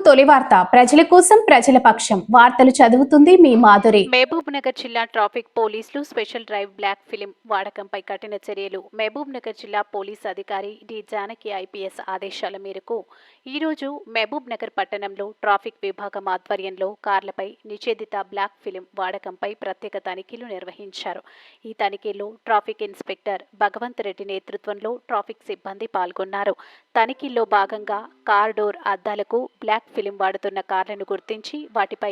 తొలి వార్త ప్రజల కోసం ప్రజల పక్షం వార్తలు చదువుతుంది మీ మాధురి. మహబూబ్ నగర్ జిల్లా ట్రాఫిక్ పోలీసులు స్పెషల్ డ్రైవ్ బ్లాక్ ఫిలిం వాడకంపై కఠిన చర్యలు. మహబూబ్ నగర్ జిల్లా పోలీస్ అధికారి డి జానకి ఐపీఎస్ ఆదేశాల మేరకు ఈరోజు మహబూబ్ నగర్ పట్టణంలో ట్రాఫిక్ విభాగం ఆధ్వర్యంలో కార్లపై నిషేధిత బ్లాక్ ఫిలిం వాడకంపై ప్రత్యేక తనిఖీలు నిర్వహించారు. ఈ తనిఖీల్లో ట్రాఫిక్ ఇన్స్పెక్టర్ భగవంత్ రెడ్డి నేతృత్వంలో ట్రాఫిక్ సిబ్బంది పాల్గొన్నారు. తనిఖీల్లో భాగంగా కార్ డోర్ అద్దాలకు బ్లాక్ ఫిలిం వాడుతున్న కార్లను గుర్తించి వాటిపై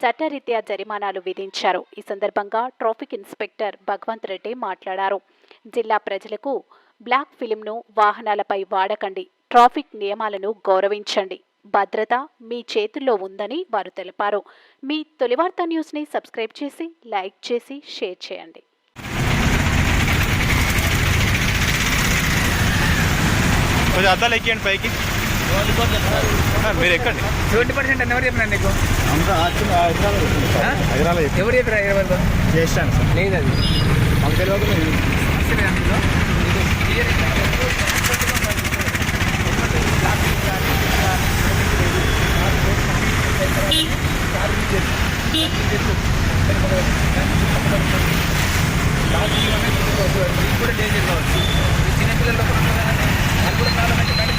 చట్టరీత్యా జరిమానాలు విధించారు. ఈ సందర్భంగా ట్రాఫిక్ ఇన్స్పెక్టర్ భగవంత్ రెడ్డి మాట్లాడారు. జిల్లా ప్రజలకు బ్లాక్ ఫిలింను వాహనాలపై వాడకండి, ట్రాఫిక్ నియమాలను గౌరవించండి, భద్రత మీ చేతుల్లో ఉందని వారు తెలిపారు. మీ తొలి వార్త న్యూస్ని సబ్స్క్రైబ్ చేసి లైక్ చేసి షేర్ చేయండి. కొంచెం అద్దాలు ఎక్కియండి పైకి. మీరు ఎక్కండి. 70% అని ఎవరు చెప్పినా నీకు? హైదరాబాద్ ఎవరు చెప్పినా? చేస్తాను సార్. లేదు అది మాకు తెలియదు. కూడా డేంజర్ కావచ్చు. చిన్నపిల్లలు కూడా చాలా మంది బయటకు